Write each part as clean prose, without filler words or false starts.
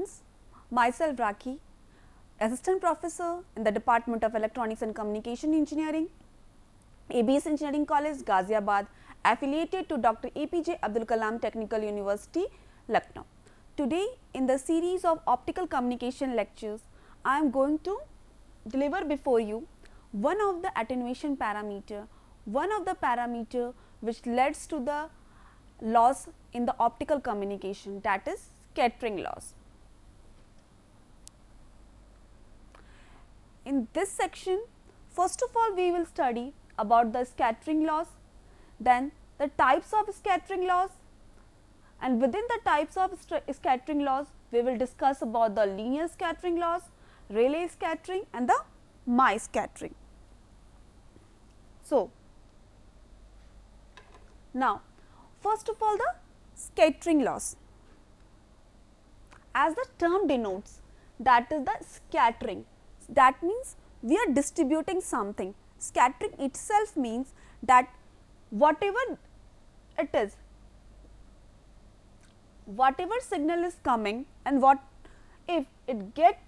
students, myself Rakhi, Assistant Professor in the Department of Electronics and Communication Engineering, ABS Engineering College, Ghaziabad, affiliated to Dr. APJ Abdul Kalam Technical University, Lucknow. Today, in the series of optical communication lectures, I am going to deliver before you one of the attenuation parameter, one of the parameter which leads to the loss in the optical communication, that is scattering loss. In this section, first of all we will study about the scattering loss, then the types of scattering loss, and within the types of scattering loss we will discuss about the linear scattering loss, Rayleigh scattering and the Mie scattering. So, now first of all the scattering loss, as the term denotes, that is the scattering, that means we are distributing something. Scattering itself means that whatever it is, whatever signal is coming, and what if it get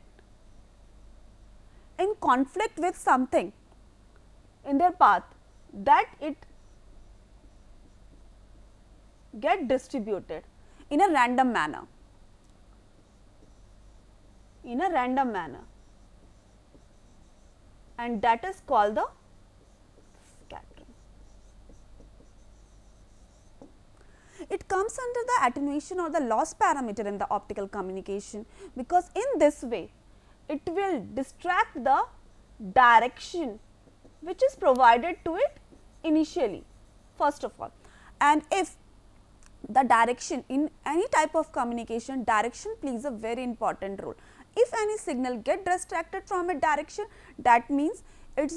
in conflict with something in their path, that it get distributed in a random manner, and that is called the scattering. It comes under the attenuation or the loss parameter in the optical communication, because in this way it will distract the direction which is provided to it initially, first of all. And if the direction in any type of communication, direction plays a very important role. If any signal get distracted from a direction, that means it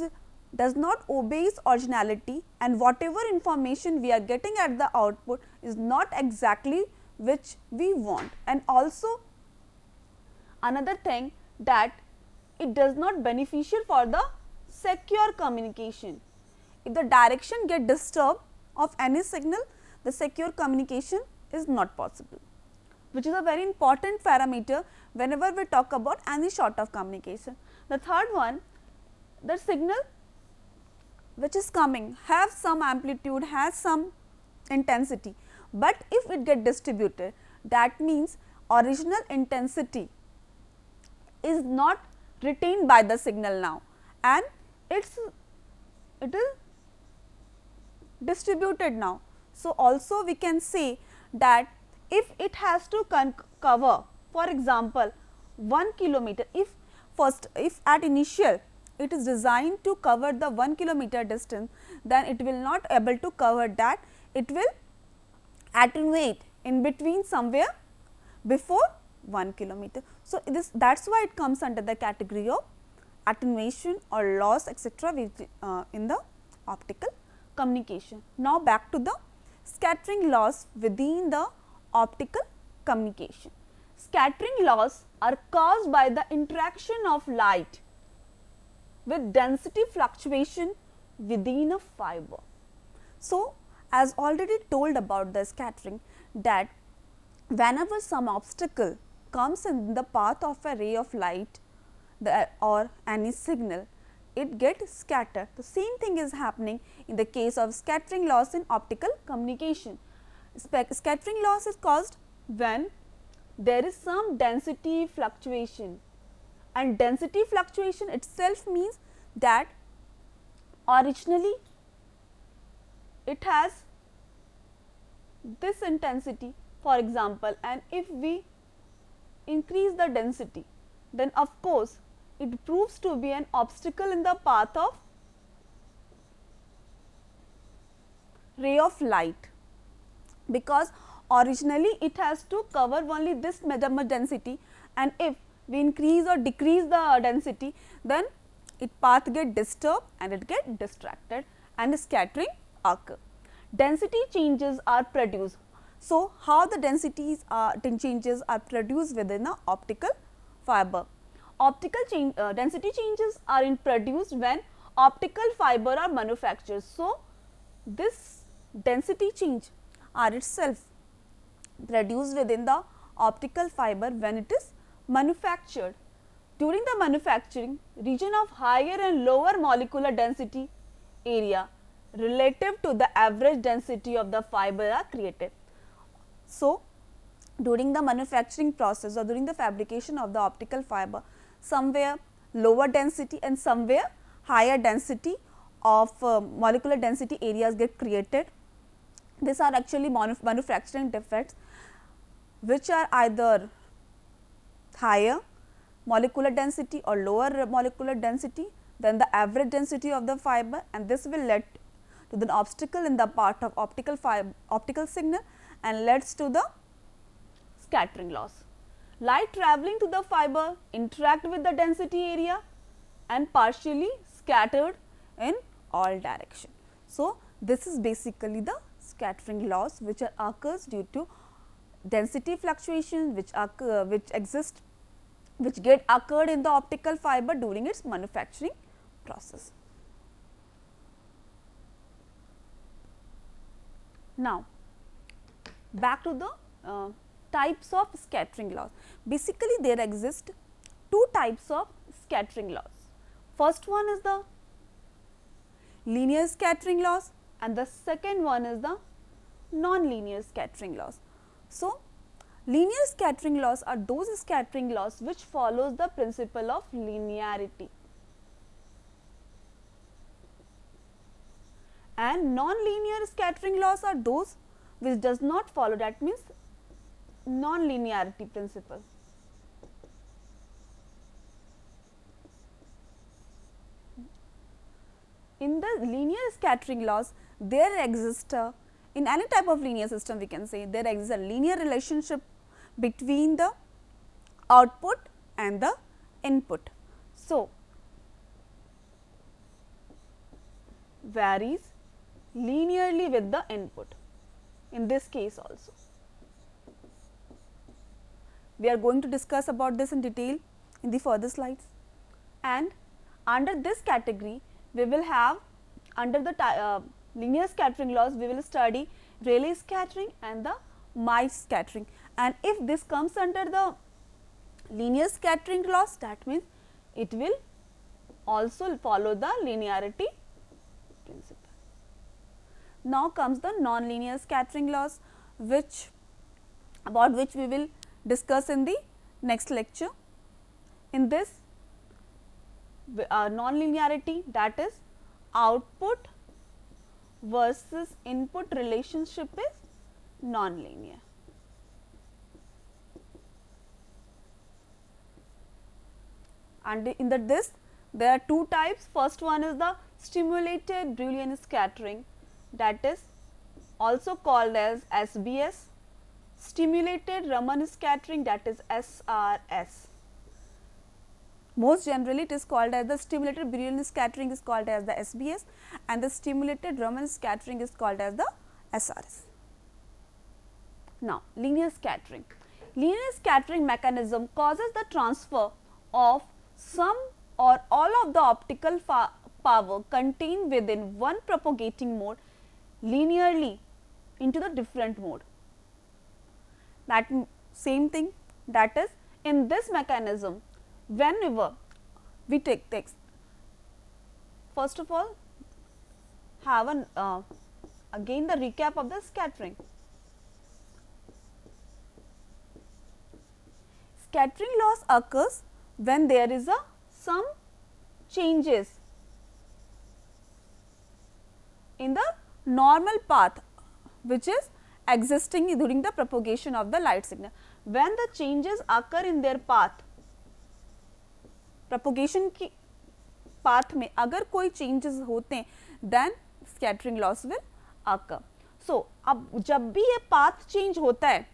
does not obey its originality, and whatever information we are getting at the output is not exactly which we want. And also another thing, that it does not beneficial for the secure communication. If the direction get disturbed of any signal, the secure communication is not possible, which is a very important parameter whenever we talk about any sort of communication. The third one, the signal which is coming have some amplitude, has some intensity, but if it get distributed, that means original intensity is not retained by the signal now, and it is distributed now. So, also we can say that if it has to cover, for example, 1 kilometer, if at initial it is designed to cover the 1 kilometer distance, then it will not able to cover that, it will attenuate in between somewhere before 1 kilometer. So, that is why it comes under the category of attenuation or loss, etc., in the optical communication. Now, back to the scattering loss within the optical communication. Scattering loss are caused by the interaction of light with density fluctuation within a fiber. So, as already told about the scattering, that whenever some obstacle comes in the path of a ray of light or any signal, it gets scattered. The same thing is happening in the case of scattering loss in optical communication. Scattering loss is caused when there is some density fluctuation, and density fluctuation itself means that originally it has this intensity, for example, and if we increase the density, then of course it proves to be an obstacle in the path of ray of light, because originally it has to cover only this much density, and if we increase or decrease the density, then its path get disturbed and it get distracted and scattering occur. Density changes are produced. So, how the densities changes are produced within the optical fiber? Density changes are produced when optical fiber are manufactured. So, this density change are itself produced within the optical fiber when it is manufactured. During the manufacturing, region of higher and lower molecular density area relative to the average density of the fiber are created. So, during the manufacturing process or during the fabrication of the optical fiber, somewhere lower density and somewhere higher density of molecular density areas get created. These are actually manufacturing defects which are either higher molecular density or lower molecular density than the average density of the fiber, and this will lead to the obstacle in the path of optical signal and leads to the scattering loss. Light travelling to the fiber interact with the density area and partially scattered in all direction. So, this is basically the scattering loss which occurs due to density fluctuations which get occurred in the optical fiber during its manufacturing process. Now, back to the types of scattering loss. Basically, there exist two types of scattering loss. First one is the linear scattering loss and the second one is the non-linear scattering loss. So, linear scattering loss are those scattering loss which follows the principle of linearity, and non-linear scattering loss are those which does not follow, that means non-linearity principle. In the linear scattering loss, there exists in any type of linear system, we can say there exists a linear relationship between the output and the input. So, varies linearly with the input in this case also. We are going to discuss about this in detail in the further slides, and under this category we will have, under the linear scattering loss, we will study Rayleigh scattering and the Mie scattering, and if this comes under the linear scattering loss, that means it will also follow the linearity principle. Now comes the non-linear scattering loss, about which we will discuss in the next lecture. In this non-linearity, that is output versus input relationship is non-linear. And in this there are two types. First one is the stimulated Brillouin scattering, that is also called as SBS, stimulated Raman scattering, that is SRS. Most generally it is called as the stimulated Brillouin scattering is called as the SBS, and the stimulated Raman scattering is called as the SRS. Now, linear scattering. Linear scattering mechanism causes the transfer of some or all of the optical power contained within one propagating mode linearly into the different mode. That same thing, that is, in this mechanism, whenever we take text, first of all have an again the recap of the scattering. Scattering loss occurs when there is some changes in the normal path which is existing during the propagation of the light signal. When the changes occur in their path, propagation की path में अगर कोई changes होते हैं, then scattering loss will occur. So, अब जब भी ये path change होता है,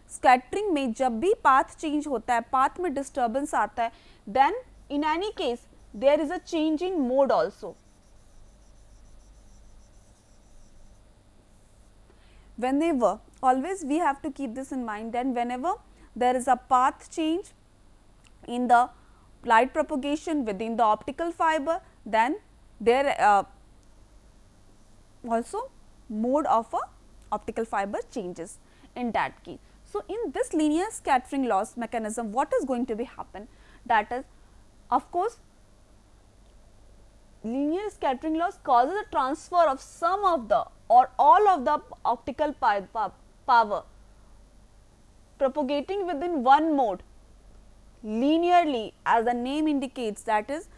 scattering में जब भी path change होता है, path में disturbance आता है, then in any case there is a change in mode also. Whenever, always we have to keep this in mind, then whenever there is a path change in the light propagation within the optical fiber, then there also mode of a optical fiber changes in that case. So, in this linear scattering loss mechanism, what is going to be happen? That is, of course, linear scattering loss causes a transfer of some of the or all of the optical power propagating within one mode linearly, as the name indicates, that is,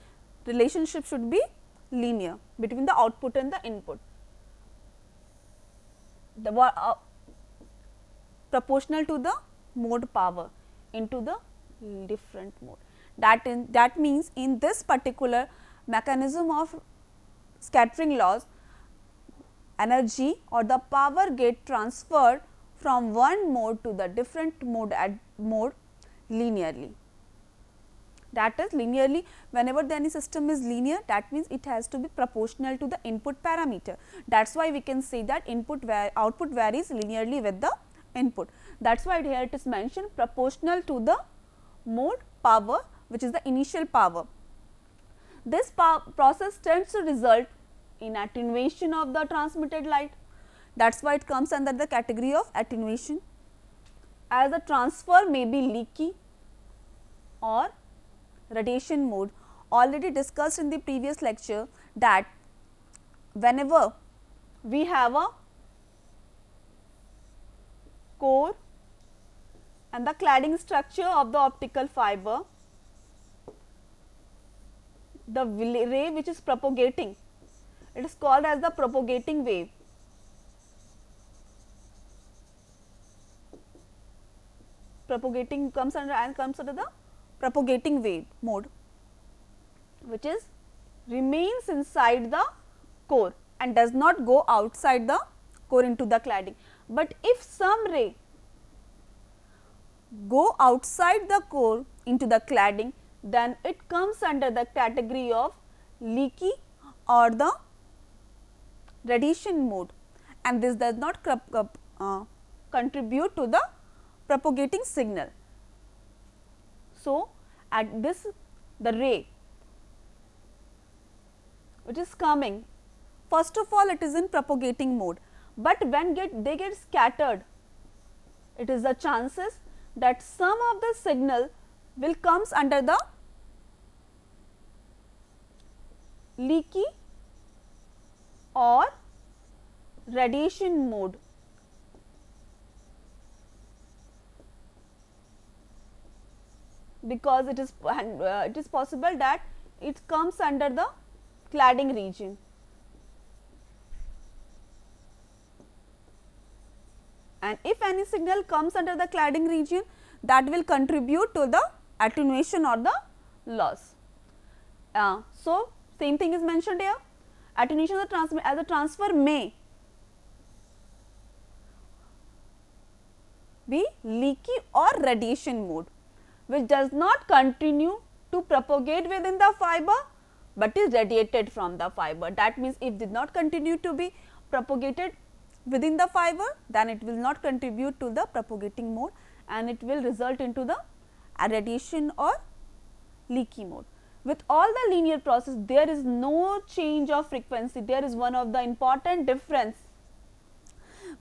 relationship should be linear between the output and the input. The proportional to the mode power into the different mode. That means in this particular mechanism of scattering loss, energy or the power get transferred from one mode to the different mode linearly. That is, linearly, whenever any system is linear, that means it has to be proportional to the input parameter. That is why we can say that output varies linearly with the input. That is why here it is mentioned proportional to the mode power, which is the initial power. This process tends to result in attenuation of the transmitted light. That is why it comes under the category of attenuation, as the transfer may be leaky or radiation mode. Already discussed in the previous lecture that whenever we have a core and the cladding structure of the optical fiber, the ray which is propagating, it is called as the propagating wave. Propagating comes under the propagating wave mode, which is remains inside the core and does not go outside the core into the cladding. But if some ray go outside the core into the cladding, then it comes under the category of leaky or the radiation mode, and this does not contribute to the propagating signal. So, at this, the ray which is coming, first of all it is in propagating mode, but when they get scattered, it is the chances that some of the signal will comes under the leaky or radiation mode. Because it is possible that it comes under the cladding region. And if any signal comes under the cladding region, that will contribute to the attenuation or the loss. So, same thing is mentioned here. Attenuation as a transfer may be leaky or radiation mode, which does not continue to propagate within the fiber, but is radiated from the fiber. That means, if did not continue to be propagated within the fiber, then it will not contribute to the propagating mode and it will result into the radiation or leaky mode. With all the linear process, there is no change of frequency. There is one of the important difference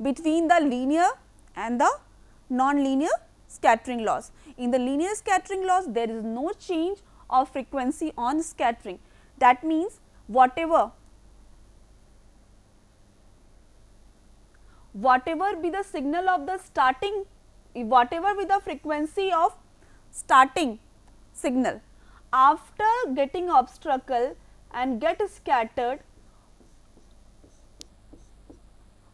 between the linear and the non-linear scattering loss. In the linear scattering loss, there is no change of frequency on scattering. That means, whatever be the signal of the starting, whatever be the frequency of starting signal, after getting obstacle and get scattered,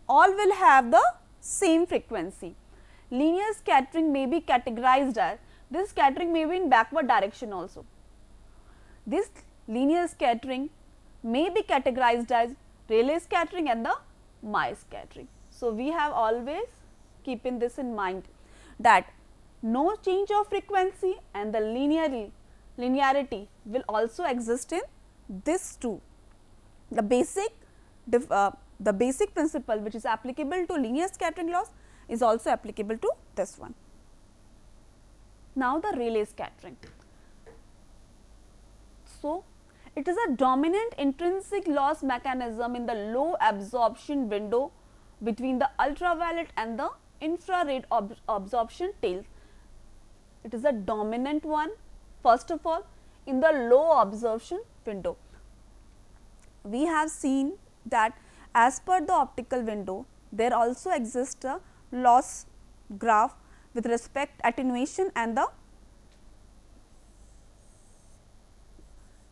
all will have the same frequency. Linear scattering may be categorized as, this scattering may be in backward direction also. This linear scattering may be categorized as Rayleigh scattering and the Mie scattering. So, we have always keeping this in mind that no change of frequency and the linearity will also exist in this too. The basic principle which is applicable to linear scattering loss is also applicable to this one. Now, the Rayleigh scattering. So, it is a dominant intrinsic loss mechanism in the low absorption window between the ultraviolet and the infrared absorption tail. It is a dominant one. First of all, in the low absorption window, we have seen that as per the optical window, there also exists a loss graph with respect attenuation and the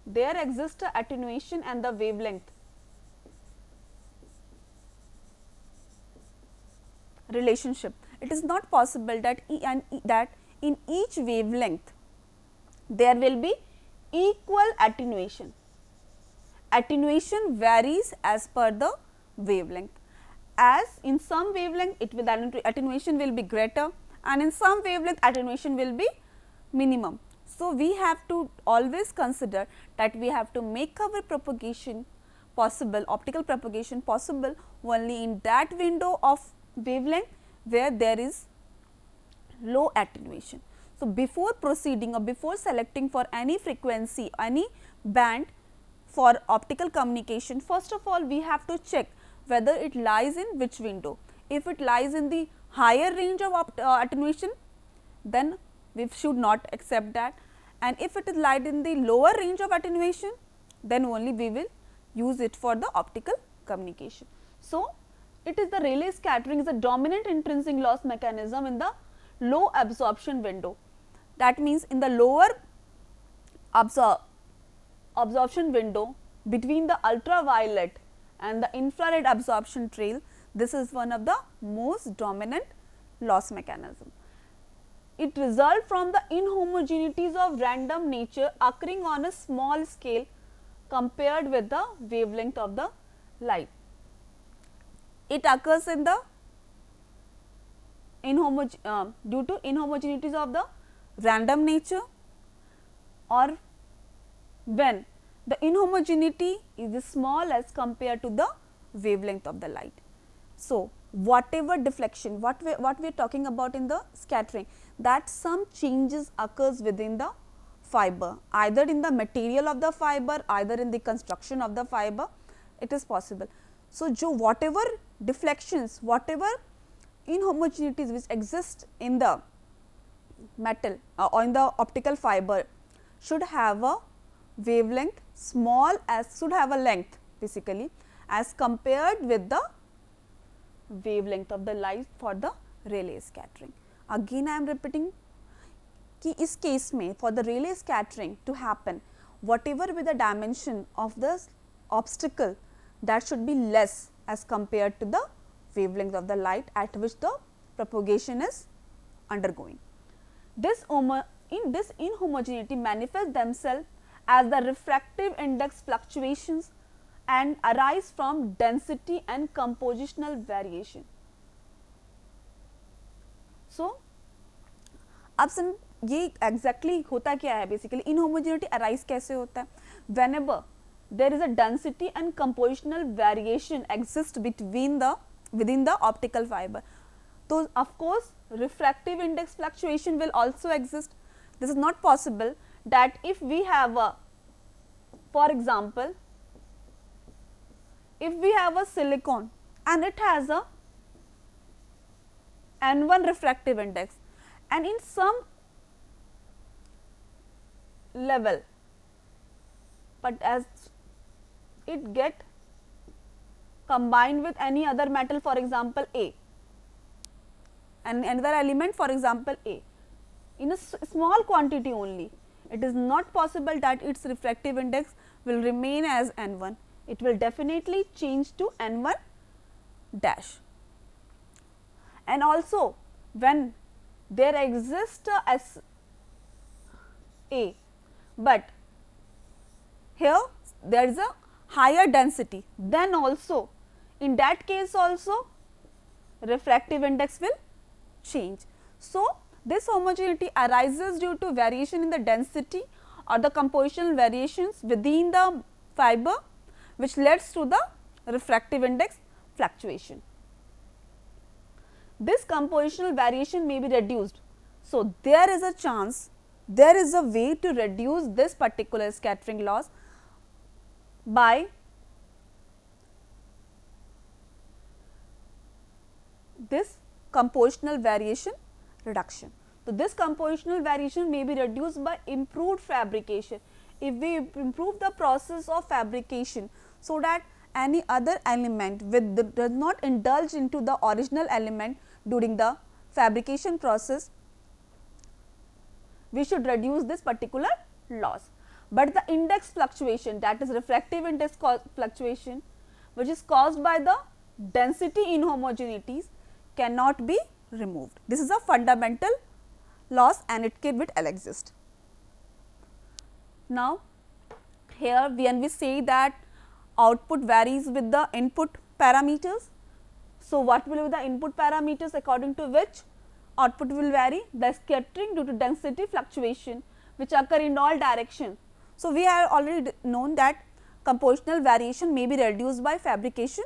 there exists a attenuation and the wavelength relationship. It is not possible that that in each wavelength there will be equal attenuation. Attenuation varies as per the wavelength. As in some wavelength it will attenuation will be greater, and in some wavelength attenuation will be minimum. So, we have to always consider that we have to make our propagation possible, optical propagation possible only in that window of wavelength where there is low attenuation. So, before proceeding or before selecting for any frequency, any band for optical communication, first of all we have to check whether it lies in which window. If it lies in the higher range of attenuation, then we should not accept that, and if it is lied in the lower range of attenuation, then only we will use it for the optical communication. So, it is the Rayleigh scattering is a dominant intrinsic loss mechanism in the low absorption window. That means, in the lower absorption window between the ultraviolet and the infrared absorption trail, this is one of the most dominant loss mechanism. It results from the inhomogeneities of random nature occurring on a small scale compared with the wavelength of the light. It occurs in the due to inhomogeneities of the random nature, or when the inhomogeneity is small as compared to the wavelength of the light. So, whatever deflection, what we are talking about in the scattering, that some changes occurs within the fiber, either in the material of the fiber, either in the construction of the fiber, it is possible. So, whatever deflections, whatever inhomogeneities which exist in the metal or in the optical fiber should have a wavelength small as, should have a length basically as compared with the wavelength of the light for the Rayleigh scattering. Again I am repeating कि इस case में for the Rayleigh scattering to happen, whatever be the dimension of the obstacle, that should be less as compared to the wavelength of the light at which the propagation is undergoing. This inhomogeneity manifests themselves as the refractive index fluctuations and arise from density and compositional variation. So, अब सम ये exactly होता क्या है basically inhomogeneity arise कैसे होता है? Whenever there is a density and compositional variation exist within the optical fiber. So, of course, refractive index fluctuation will also exist. This is not possible that if we have a, for example, if we have a silicon and it has a N1 refractive index, and in some level, but as it get combined with any other metal, for example A, and another element, for example A, in a small quantity only, it is not possible that its refractive index will remain as N1. It will definitely change to N1 dash. And also when there exists a S A, but here there is a higher density, then also in that case also refractive index will change. So, this homogeneity arises due to variation in the density or the compositional variations within the fiber, which leads to the refractive index fluctuation. This compositional variation may be reduced. So, there is a chance, there is a way to reduce this particular scattering loss by this compositional variation reduction. So, this compositional variation may be reduced by improved fabrication. If we improve the process of fabrication, so that any other element does not indulge into the original element during the fabrication process, we should reduce this particular loss. But the index fluctuation, that is refractive index fluctuation, which is caused by the density inhomogeneities, cannot be removed. This is a fundamental loss and it will exist. Now, here when we say that output varies with the input parameters. So, what will be the input parameters according to which output will vary? The scattering due to density fluctuation which occur in all directions. So, we have already known that compositional variation may be reduced by fabrication,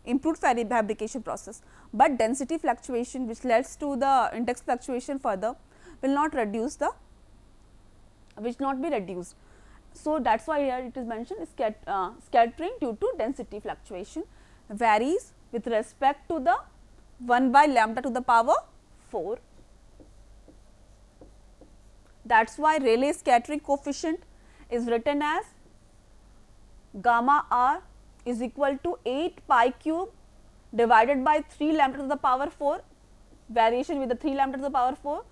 improved fabrication process, but density fluctuation which leads to the index fluctuation further will not be reduced. So, that is why here it is mentioned scattering due to density fluctuation varies with respect to the 1 by lambda to the power 4. That is why Rayleigh scattering coefficient is written as gamma r is equal to 8 pi cube divided by 3 lambda to the power 4, variation with the 3 lambda to the power 4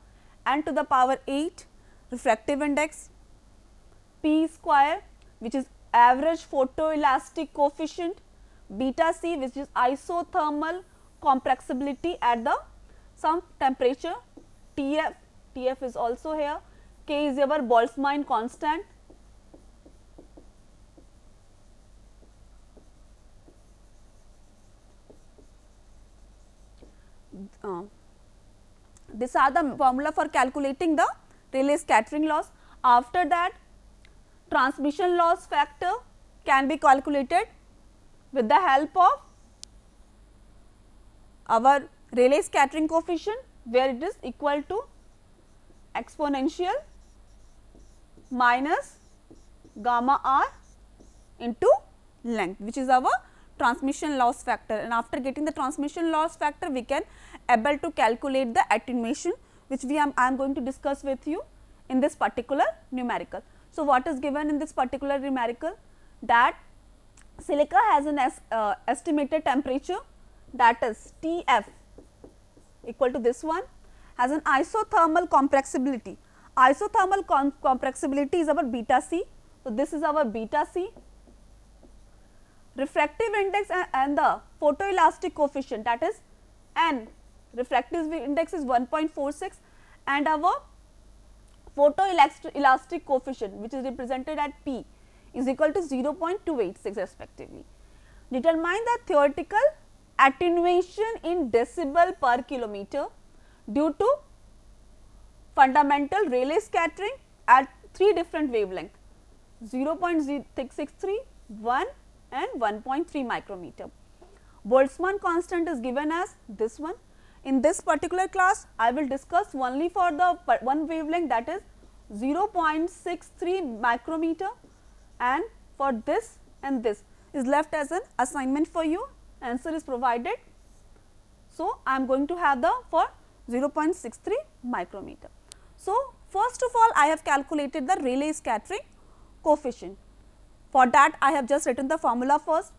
and to the power 8 refractive index, p square which is average photoelastic coefficient, beta c which is isothermal compressibility at the some temperature, Tf is also here, K is your Boltzmann constant, these are the formula for calculating the Rayleigh scattering loss. After that, transmission loss factor can be calculated with the help of our Rayleigh scattering coefficient, where it is equal to exponential minus gamma r into length, which is our transmission loss factor, and after getting the transmission loss factor we can able to calculate the attenuation, which I am going to discuss with you in this particular numerical. So, what is given in this particular numerical? That silica has an estimated temperature, that is Tf equal to this one, has an isothermal compressibility. Isothermal compressibility is our beta c. So, this is our beta c. Refractive index and the photoelastic coefficient, that is N, refractive index is 1.46 and our photoelastic coefficient, which is represented at P, is equal to 0.286 respectively. Determine the theoretical attenuation in decibel per kilometer due to fundamental Rayleigh scattering at 3 different wavelengths, 0.663, 1 and 1.3 micrometer. Boltzmann constant is given as this one. In this particular class, I will discuss only for the one wavelength, that is 0.63 micrometer, and for this and this is left as an assignment for you, answer is provided. So, I am going to have the for 0.63 micrometer. So, first of all I have calculated the Rayleigh scattering coefficient. For that I have just written the formula first,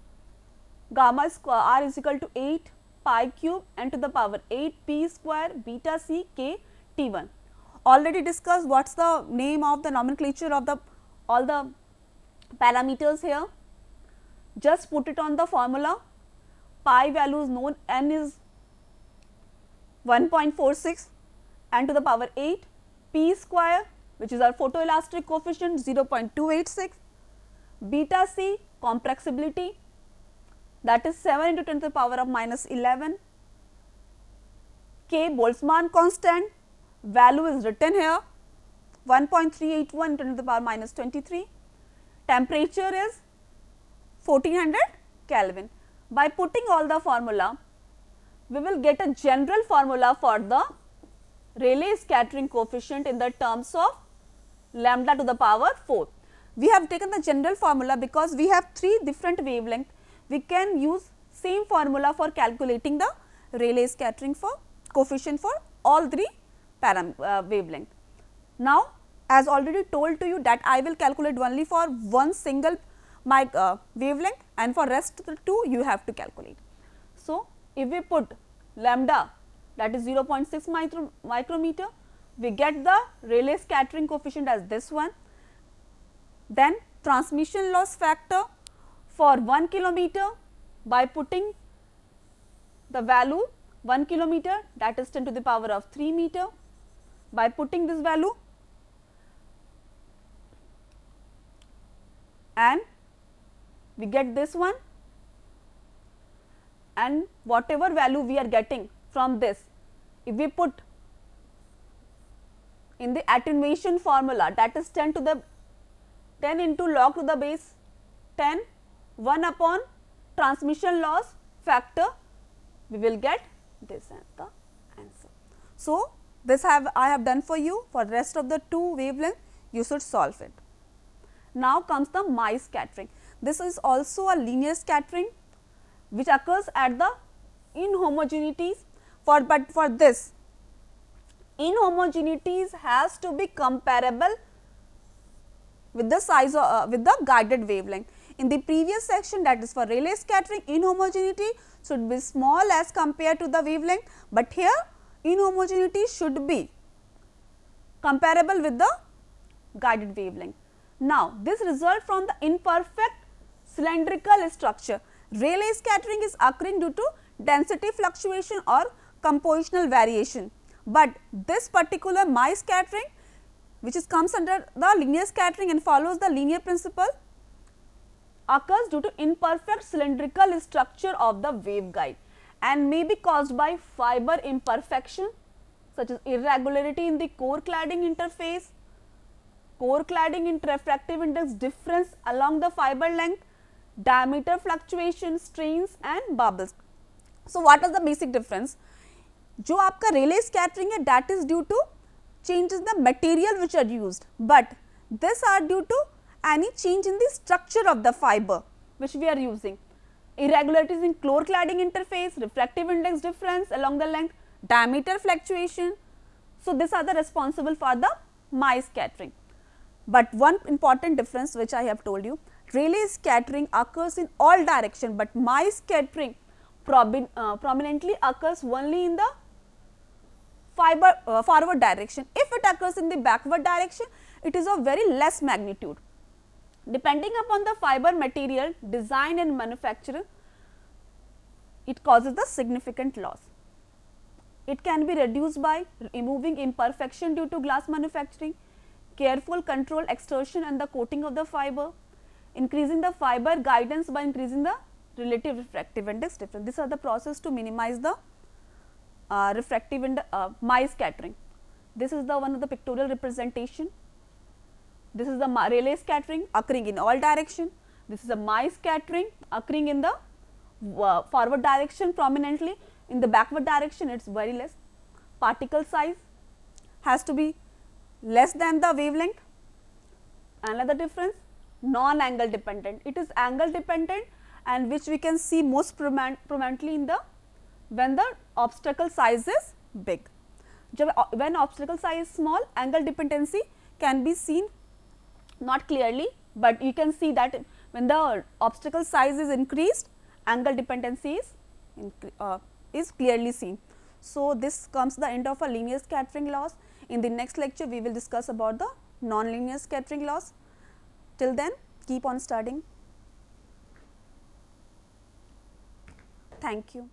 gamma square r is equal to 8 pi cube n to the power 8 p square beta c k T1. Already discussed what is the name of the nomenclature of the all the parameters here. Just put it on the formula, pi value is known, n is 1.46 n to the power 8, p square which is our photoelastic coefficient 0.286, beta c compressibility, that is 7 into 10 to the power of minus 11, K Boltzmann constant, value is written here 1.381 10 to the power minus 23, temperature is 1400 Kelvin. By putting all the formula, we will get a general formula for the Rayleigh scattering coefficient in the terms of lambda to the power 4. We have taken the general formula because we have 3 different wavelengths. We can use same formula for calculating the Rayleigh scattering for coefficient for all three wavelength. Now, as already told to you that I will calculate only for one single wavelength, and for rest of the two you have to calculate. So, if we put lambda, that is 0.6 micrometer, we get the Rayleigh scattering coefficient as this one. Then transmission loss factor for 1 kilometer, by putting the value 1 kilometer, that is 10 to the power of 3 meter. By putting this value, and we get this one, and whatever value we are getting from this, if we put in the attenuation formula, that is 10 into log to the base 10, 1 upon transmission loss factor, we will get this as the answer. So, this I have done for you. For rest of the two wavelength, you should solve it. Now comes the Mie scattering. This is also a linear scattering which occurs at the inhomogeneities. But for this, inhomogeneities has to be comparable with the size of, with the guided wavelength. In the previous section, that is for Rayleigh scattering, inhomogeneity should be small as compared to the wavelength, but here inhomogeneity should be comparable with the guided wavelength. Now, this result from the imperfect cylindrical structure. Rayleigh scattering is occurring due to density fluctuation or compositional variation, but this particular Mie scattering, which comes under the linear scattering and follows the linear principle, occurs due to imperfect cylindrical structure of the waveguide and may be caused by fiber imperfection such as irregularity in the core cladding interface, core cladding refractive index difference along the fiber length, diameter fluctuation, strains and bubbles. So, what is the basic difference? जो आपका Rayleigh scattering है, that is due to changes in the material which are used, but this are due to any change in the structure of the fiber which we are using. Irregularities in core cladding interface, refractive index difference along the length, diameter fluctuation. So, these are the responsible for the Mie scattering. But one important difference which I have told you, Rayleigh scattering occurs in all direction, but Mie scattering prominently occurs only in the forward direction. If it occurs in the backward direction, it is of very less magnitude. Depending upon the fiber material design and manufacture, it causes the significant loss. It can be reduced by removing imperfection due to glass manufacturing, careful control extrusion and the coating of the fiber, increasing the fiber guidance by increasing the relative refractive index difference. These are the process to minimize the refractive index Mie scattering. This is the one of the pictorial representation. This is the Rayleigh scattering occurring in all direction. This is a Mie scattering occurring in the forward direction prominently. In the backward direction, it is very less. Particle size has to be less than the wavelength. Another difference, non-angle dependent. It is angle dependent, and which we can see most prominently in the when the obstacle size is big. When obstacle size is small, angle dependency can be seen not clearly, but you can see that when the obstacle size is increased, angle dependency is clearly seen. So, this comes the end of a linear scattering loss. In the next lecture, we will discuss about the non-linear scattering loss. Till then, keep on studying. Thank you.